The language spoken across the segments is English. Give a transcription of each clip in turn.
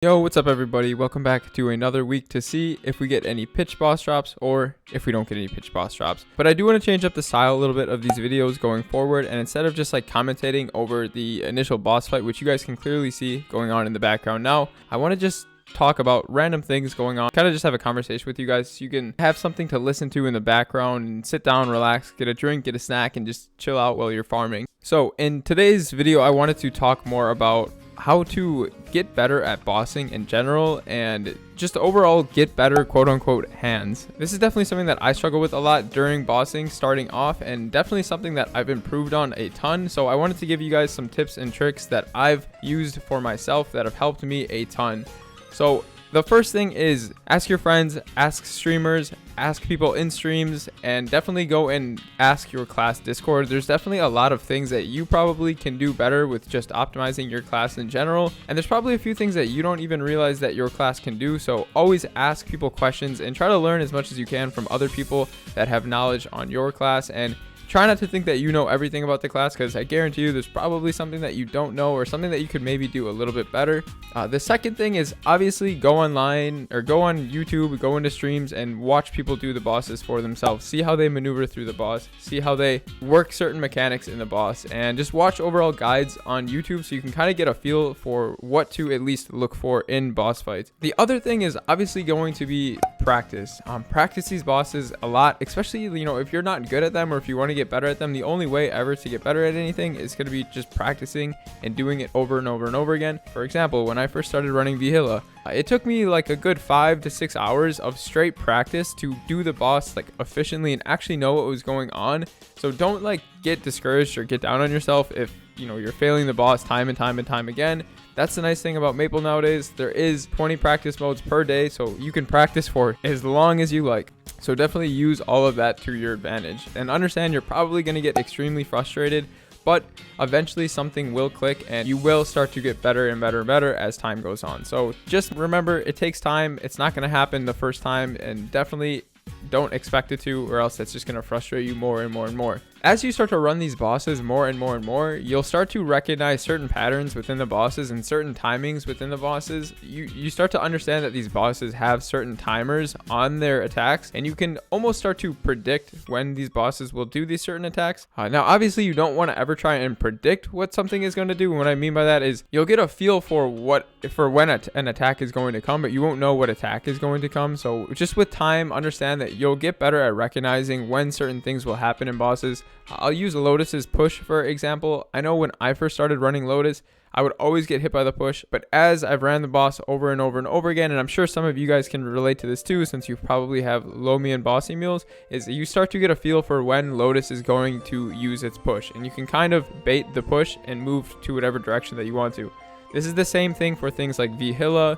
Yo, what's up everybody? Welcome back to another week to see if we get any pitch boss drops or if we don't get any pitch boss drops. But I do want to change up the style a little bit of these videos going forward, and instead of just like commentating over the initial boss fight, which you guys can clearly see going on in the background now, I want to just talk about random things going on, kind of just have a conversation with you guys so you can have something to listen to in the background and sit down, relax, get a drink, get a snack, and just chill out while you're farming. So in today's video, I wanted to talk more about how to get better at bossing in general and just overall get better quote-unquote hands. This is definitely something that I struggle with a lot during bossing starting off, and definitely something that I've improved on a ton. So I wanted to give you guys some tips and tricks that I've used for myself that have helped me a ton. So the first thing is ask your friends, ask streamers, ask people in streams, and definitely go and ask your class Discord. There's definitely a lot of things that you probably can do better with just optimizing your class in general. And there's probably a few things that you don't even realize that your class can do. So always ask people questions and try to learn as much as you can from other people that have knowledge on your class. And try not to think that you know everything about the class, because I guarantee you there's probably something that you don't know or something that you could maybe do a little bit better. The second thing is obviously go online or go on YouTube, go into streams and watch people do the bosses for themselves. See how they maneuver through the boss, see how they work certain mechanics in the boss, and just watch overall guides on YouTube so you can kind of get a feel for what to at least look for in boss fights. The other thing is obviously going to be practice. Practice these bosses a lot, especially if you're not good at them or if you want to get better at them. The only way ever to get better at anything is going to be just practicing and doing it over and over and over again. For example, when I first started running Vihilla, it took me like a good 5 to 6 hours of straight practice to do the boss like efficiently and actually know what was going on. So don't like get discouraged or get down on yourself if you're failing the boss time and time and time again. That's the nice thing about Maple nowadays. There is 20 practice modes per day, so you can practice for as long as you like. So definitely use all of that to your advantage, and understand you're probably going to get extremely frustrated, but eventually something will click and you will start to get better and better and better as time goes on. So just remember, it takes time. It's not going to happen the first time, and definitely don't expect it to, or else that's just going to frustrate you more and more and more. As you start to run these bosses more and more and more, you'll start to recognize certain patterns within the bosses and certain timings within the bosses. You start to understand that these bosses have certain timers on their attacks, and you can almost start to predict when these bosses will do these certain attacks. Now obviously you don't want to ever try and predict what something is going to do. And what I mean by that is you'll get a feel for when an attack is going to come, but you won't know what attack is going to come. So just with time, understand that you'll get better at recognizing when certain things will happen in bosses. I'll use Lotus's push for example. I know when I first started running Lotus, I would always get hit by the push, but as I've ran the boss over and over and over again, and I'm sure some of you guys can relate to this too, since you probably have Lomi and Bossy Mules, is you start to get a feel for when Lotus is going to use its push, and you can kind of bait the push and move to whatever direction that you want to. This is the same thing for things like Vihilla,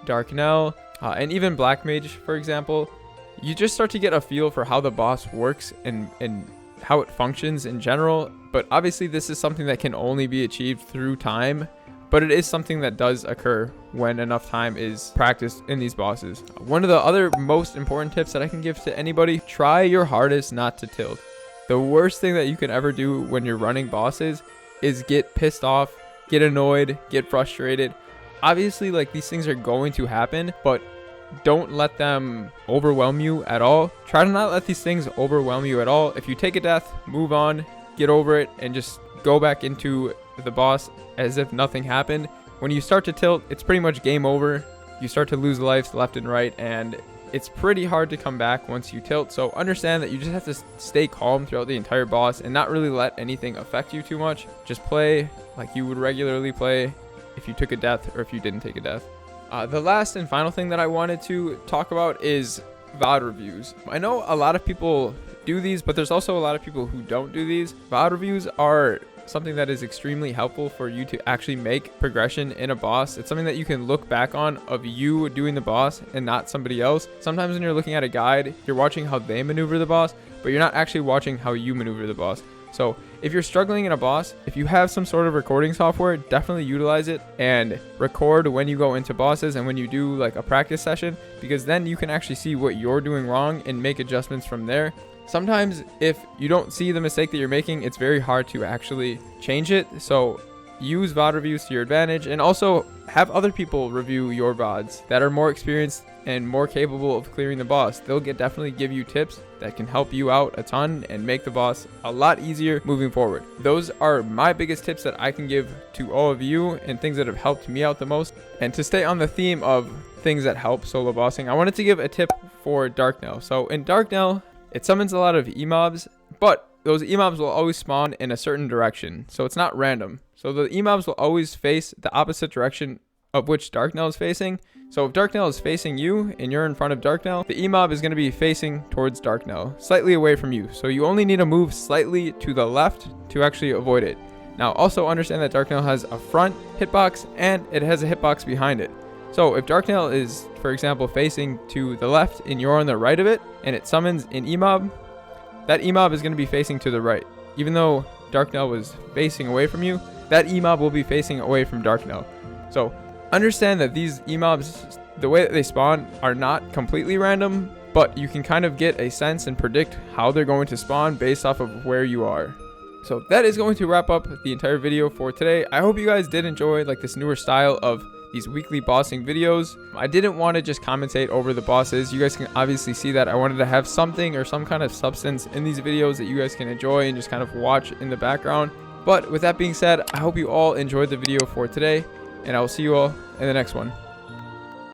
Darknow, and even Black Mage, for example. You just start to get a feel for how the boss works and how it functions in general. But obviously this is something that can only be achieved through time, but it is something that does occur when enough time is practiced in these bosses. One of the other most important tips that I can give to anybody: try your hardest not to tilt. The worst thing that you can ever do when you're running bosses is get pissed off, get annoyed, get frustrated. Obviously like these things are going to happen, but don't let them overwhelm you at all. Try to not let these things overwhelm you at all. If you take a death, move on, get over it, and just go back into the boss as if nothing happened. When you start to tilt, it's pretty much game over. You start to lose lives left and right, and it's pretty hard to come back once you tilt. So understand that you just have to stay calm throughout the entire boss and not really let anything affect you too much. Just play like you would regularly play if you took a death or if you didn't take a death. The last and final thing that I wanted to talk about is VOD reviews. I know a lot of people do these, but there's also a lot of people who don't do these. VOD reviews are something that is extremely helpful for you to actually make progression in a boss. It's something that you can look back on of you doing the boss and not somebody else. Sometimes when you're looking at a guide, you're watching how they maneuver the boss, but you're not actually watching how you maneuver the boss. So if you're struggling in a boss, if you have some sort of recording software, definitely utilize it and record when you go into bosses and when you do like a practice session, because then you can actually see what you're doing wrong and make adjustments from there. Sometimes if you don't see the mistake that you're making, it's very hard to actually change it. So use VOD reviews to your advantage, and also have other people review your VODs that are more experienced and more capable of clearing the boss. They'll definitely give you tips that can help you out a ton and make the boss a lot easier moving forward. Those are my biggest tips that I can give to all of you and things that have helped me out the most. And to stay on the theme of things that help solo bossing, I wanted to give a tip for Darknow. So in Darknow, it summons a lot of emobs, but those emobs will always spawn in a certain direction, so it's not random. So the emobs will always face the opposite direction of which Darknow is facing. So if Darknow is facing you and you're in front of Darknow, the emob is going to be facing towards Darknow, slightly away from you. So you only need to move slightly to the left to actually avoid it. Now also understand that Darknow has a front hitbox and it has a hitbox behind it. So if Darknow is, for example, facing to the left and you're on the right of it and it summons an emob, that emob is going to be facing to the right. Even though Darknow was facing away from you, that emob will be facing away from Darknow. So understand that these emobs, the way that they spawn, are not completely random, but you can kind of get a sense and predict how they're going to spawn based off of where you are. So that is going to wrap up the entire video for today. I hope you guys did enjoy like this newer style of these weekly bossing videos. I didn't want to just commentate over the bosses. You guys can obviously see that I wanted to have something or some kind of substance in these videos that you guys can enjoy and just kind of watch in the background. But with that being said, I hope you all enjoyed the video for today, and I will see you all in the next one.